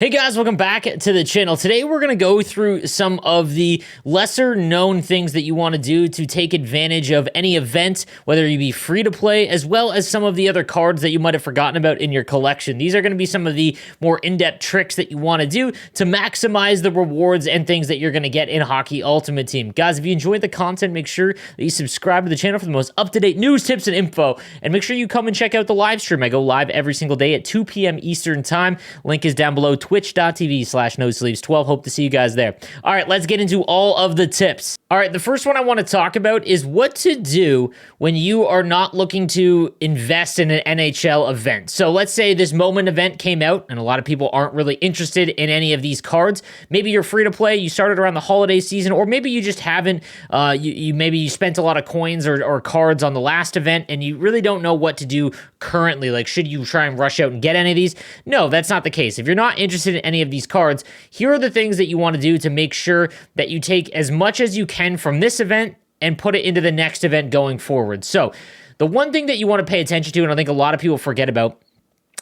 Hey guys, welcome back to the channel. Today we're going to go through some of the lesser known things that you want to do to take advantage of any event, whether you be free to play, as well as some of the other cards that you might have forgotten about in your collection. These are going to be some of the more in-depth tricks that you want to do to maximize the rewards and things that you're going to get in Hockey Ultimate Team. Guys, if you enjoyed the content, make sure that you subscribe to the channel for the most up-to-date news, tips, and info. And make sure you come and check out the live stream. I go live every single day at 2 p.m. Eastern Time. Link is down below, twitch.tv/nosleeves12. Hope to see you guys there. All right, let's get into all of the tips. All right, the first one I want to talk about is what to do when you are not looking to invest in an NHL event. So let's say this moment event came out and a lot of people aren't really interested in any of these cards. Maybe you're free to play, you started around the holiday season, or maybe you just haven't, maybe you spent a lot of coins or cards on the last event and you really don't know what to do currently. Like, should you try and rush out and get any of these? No, that's not the case. If you're not interested in any of these cards, here are the things that you want to do to make sure that you take as much as you can from this event and put it into the next event going forward. So the one thing that you want to pay attention to, and I think a lot of people forget about,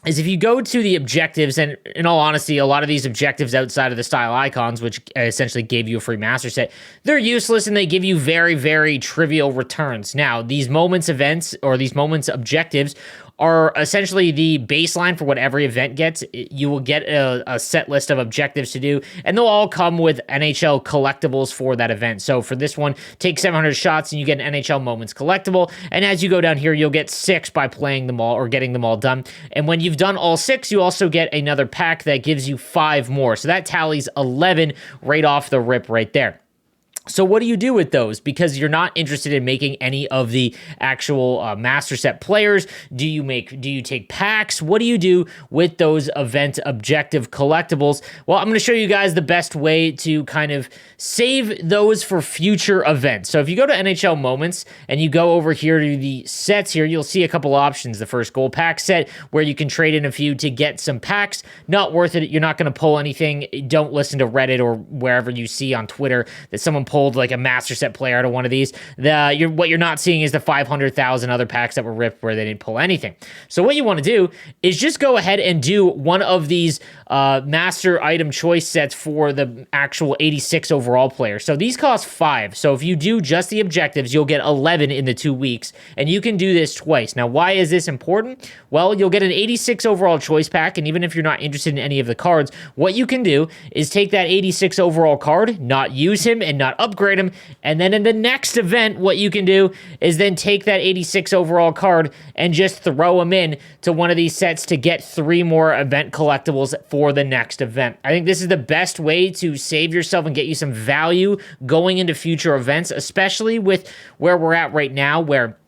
is if you go to the objectives, and in all honesty, a lot of these objectives outside of the style icons, which essentially gave you a free master set, they're useless and they give you very, very trivial returns. Now, these moments events or these moments objectives are essentially the baseline for what every event gets. You will get a set list of objectives to do, and they'll all come with NHL collectibles for that event. So for this one, take 700 shots and you get an NHL Moments collectible, and as you go down here, you'll get 6 by playing them all or getting them all done. And when you've done all 6, you also get another pack that gives you 5 more. So that tallies 11 right off the rip right there. So what do you do with those? Because you're not interested in making any of the actual master set players. Do you take packs? What do you do with those event objective collectibles? Well, I'm going to show you guys the best way to kind of save those for future events. So if you go to NHL Moments and you go over here to the sets here, you'll see a couple options. The first gold pack set where you can trade in a few to get some packs. Not worth it. You're not going to pull anything. Don't listen to Reddit or wherever you see on Twitter that someone pulled like a master set player out of one of these. What you're not seeing is the 500,000 other packs that were ripped where they didn't pull anything. So what you want to do is just go ahead and do one of these master item choice sets for the actual 86 overall player. So these cost 5. So if you do just the objectives, you'll get 11 in the 2 weeks, and you can do this twice. Now, why is this important? Well, you'll get an 86 overall choice pack, and even if you're not interested in any of the cards, what you can do is take that 86 overall card, not use him, and not upgrade him, and then in the next event, what you can do is then take that 86 overall card and just throw him in to one of these sets to get 3 more event collectibles for the next event. I think this is the best way to save yourself and get you some value going into future events, especially with where we're at right now, where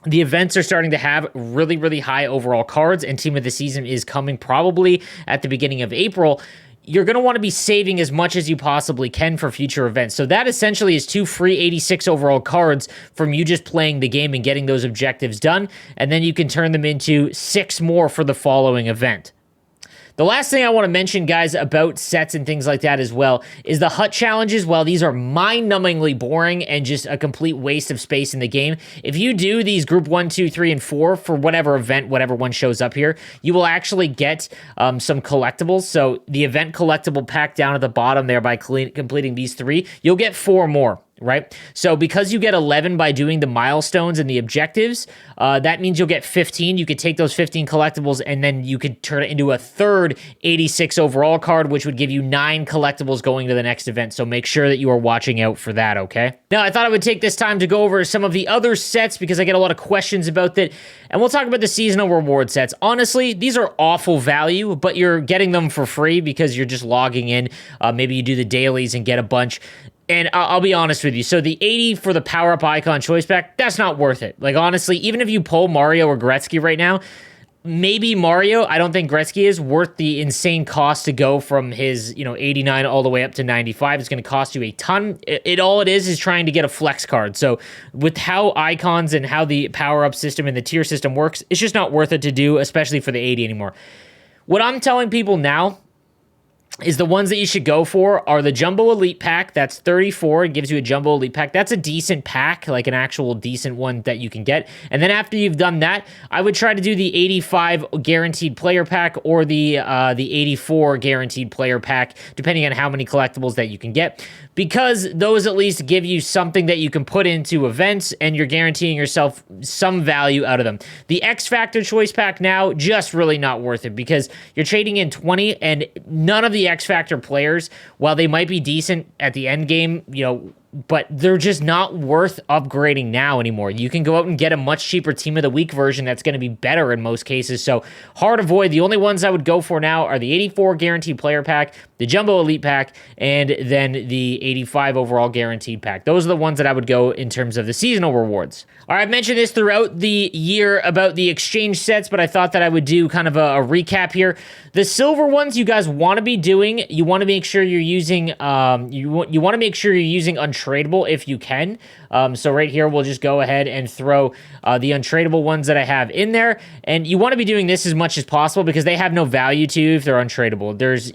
the events are starting to have really, really high overall cards, and Team of the Season is coming probably at the beginning of April. You're going to want to be saving as much as you possibly can for future events. So that essentially is 2 free 86 overall cards from you just playing the game and getting those objectives done, and then you can turn them into 6 more for the following event. The last thing I want to mention, guys, about sets and things like that as well is the hut challenges. While these are mind-numbingly boring and just a complete waste of space in the game, if you do these group 1, 2, 3, and 4 for whatever event, whatever one shows up here, you will actually get some collectibles. So the event collectible pack down at the bottom there by completing these 3, you'll get 4 more. Right? So because you get 11 by doing the milestones and the objectives, that means you'll get 15. You could take those 15 collectibles and then you could turn it into a third 86 overall card, which would give you 9 collectibles going to the next event. So make sure that you are watching out for that, okay? Now, I thought I would take this time to go over some of the other sets because I get a lot of questions about that. And we'll talk about the seasonal reward sets. Honestly, these are awful value, but you're getting them for free because you're just logging in. Maybe you do the dailies and get a bunch. And I'll be honest with you. So the 80 for the power-up icon choice pack, that's not worth it. Like, honestly, even if you pull Mario or Gretzky right now, maybe Mario, I don't think Gretzky is worth the insane cost to go from his, 89 all the way up to 95. It's going to cost you a ton. All it is trying to get a flex card. So with how icons and how the power-up system and the tier system works, it's just not worth it to do, especially for the 80 anymore. What I'm telling people now is the ones that you should go for are the Jumbo Elite Pack. That's 34. It gives you a Jumbo Elite Pack. That's a decent pack, like an actual decent one that you can get. And then after you've done that, I would try to do the 85 Guaranteed Player Pack or the 84 Guaranteed Player Pack, depending on how many collectibles that you can get, because those at least give you something that you can put into events, and you're guaranteeing yourself some value out of them. The X Factor Choice Pack now, just really not worth it, because you're trading in 20, and none of the X Factor players, while they might be decent at the end game, but they're just not worth upgrading now anymore. You can go out and get a much cheaper Team of the Week version that's going to be better in most cases. So hard to avoid. The only ones I would go for now are the 84 Guaranteed Player Pack, the Jumbo Elite Pack, and then the 85 overall Guaranteed Pack. Those are the ones that I would go in terms of the seasonal rewards. All right, I've mentioned this throughout the year about the exchange sets, but I thought that I would do kind of a recap here. The silver ones you guys want to be doing, you want to make sure you're using you want to make sure you're using untradeable if you can. So right here we'll just go ahead and throw the untradeable ones that I have in there, and you want to be doing this as much as possible because they have no value to you if they're untradeable. There's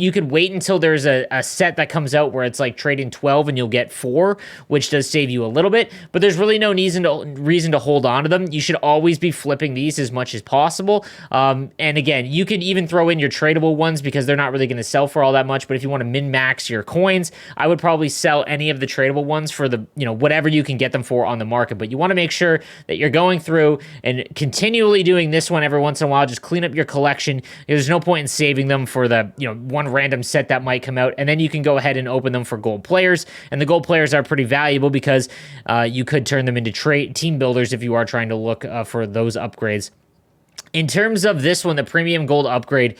you could wait until there's a set that comes out where it's like trading 12 and you'll get 4, which does save you a little bit, but there's really no reason to hold on to them. You should always be flipping these as much as possible. And again, you can even throw in your tradable ones because they're not really going to sell for all that much, but if you want to min-max your coins, I would probably sell any of the tradable ones for the, whatever you can get them for on the market. But you want to make sure that you're going through and continually doing this one every once in a while. Just clean up your collection. There's no point in saving them for the, one random set that might come out, and then you can go ahead and open them for gold players. And the gold players are pretty valuable because you could turn them into team builders if you are trying to look for those upgrades. In terms of this one, the premium gold upgrade,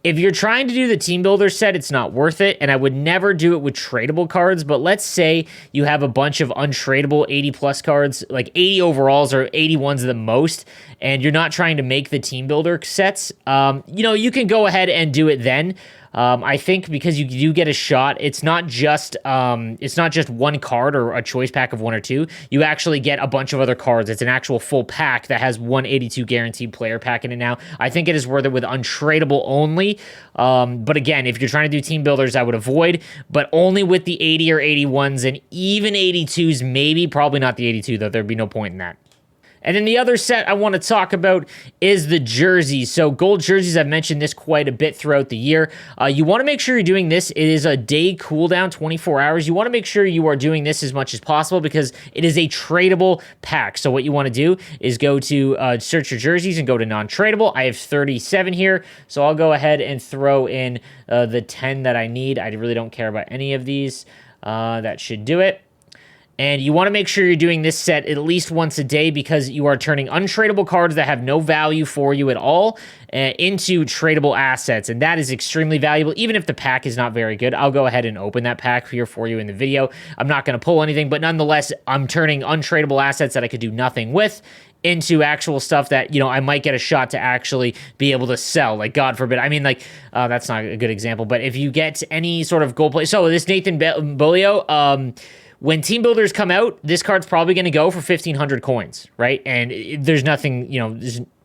if you're trying to do the team builder set, it's not worth it, and I would never do it with tradable cards. But let's say you have a bunch of untradeable 80 plus cards, like 80 overalls or 81s at the most, and you're not trying to make the team builder sets. You can go ahead and do it then. I think because you do get a shot, it's not just one card or a choice pack of 1 or 2. You actually get a bunch of other cards. It's an actual full pack that has 182 guaranteed player pack in it now. I think it is worth it with untradeable only. But again, if you're trying to do team builders, I would avoid, but only with the 80 or 81s, and even 82s, maybe, probably not the 82 though. There'd be no point in that. And then the other set I want to talk about is the jerseys. So gold jerseys, I've mentioned this quite a bit throughout the year. You want to make sure you're doing this. It is a day cooldown, 24 hours. You want to make sure you are doing this as much as possible because it is a tradable pack. So what you want to do is go to search your jerseys and go to non-tradable. I have 37 here, so I'll go ahead and throw in the 10 that I need. I really don't care about any of these. That should do it. And you want to make sure you're doing this set at least once a day because you are turning untradeable cards that have no value for you at all into tradable assets. And that is extremely valuable, even if the pack is not very good. I'll go ahead and open that pack here for you in the video. I'm not going to pull anything, but nonetheless, I'm turning untradeable assets that I could do nothing with into actual stuff that, I might get a shot to actually be able to sell. Like, God forbid. I mean, that's not a good example, but if you get any sort of gold play. So this Nathan Bulio, when team builders come out, this card's probably going to go for 1,500 coins, right? And there's nothing,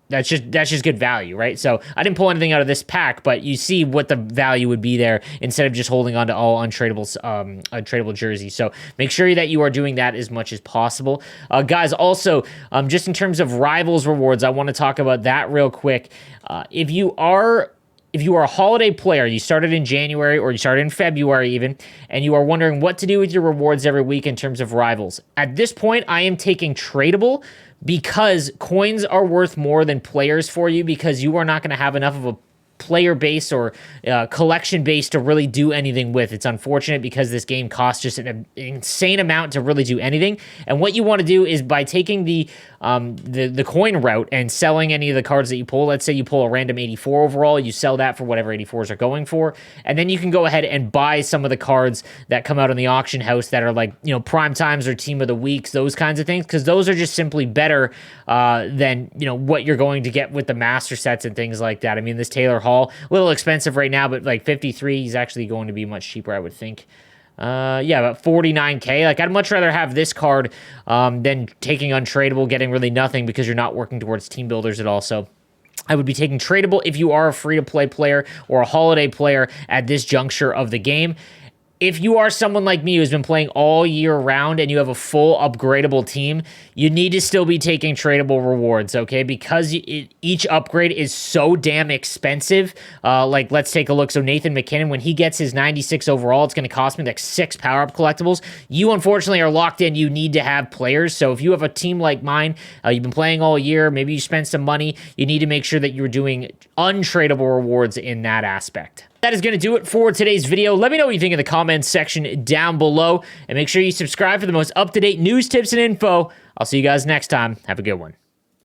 that's just good value, right? So I didn't pull anything out of this pack, but you see what the value would be there instead of just holding on to all untradeable jerseys. So make sure that you are doing that as much as possible. Guys, also, just in terms of Rivals rewards, I want to talk about that real quick. If you are a holiday player, you started in January or you started in February even, and you are wondering what to do with your rewards every week in terms of Rivals, at this point, I am taking tradable because coins are worth more than players for you because you are not going to have enough of a player base or collection base to really do anything with. It's unfortunate because this game costs just an insane amount to really do anything. And what you want to do is by taking the coin route and selling any of the cards that you pull. Let's say you pull a random 84 overall, you sell that for whatever 84s are going for, and then you can go ahead and buy some of the cards that come out in the auction house that are like, prime times or team of the weeks, those kinds of things, because those are just simply better than, what you're going to get with the master sets and things like that. I mean, this Taylor Hall, a little expensive right now, but like 53, he's actually going to be much cheaper, I would think. About 49K. Like, I'd much rather have this card than taking untradeable, getting really nothing because you're not working towards team builders at all. So I would be taking tradable if you are a free-to-play player or a holiday player at this juncture of the game. If you are someone like me who's been playing all year round and you have a full upgradable team, you need to still be taking tradable rewards, okay? Because each upgrade is so damn expensive. Like, let's take a look. So Nathan McKinnon, when he gets his 96 overall, it's going to cost me like 6 power-up collectibles. You, unfortunately, are locked in. You need to have players. So if you have a team like mine, you've been playing all year, maybe you spent some money, you need to make sure that you're doing untradeable rewards in that aspect. That is going to do it for today's video. Let me know what you think in the comments section down below. And make sure you subscribe for the most up-to-date news, tips, and info. I'll see you guys next time. Have a good one.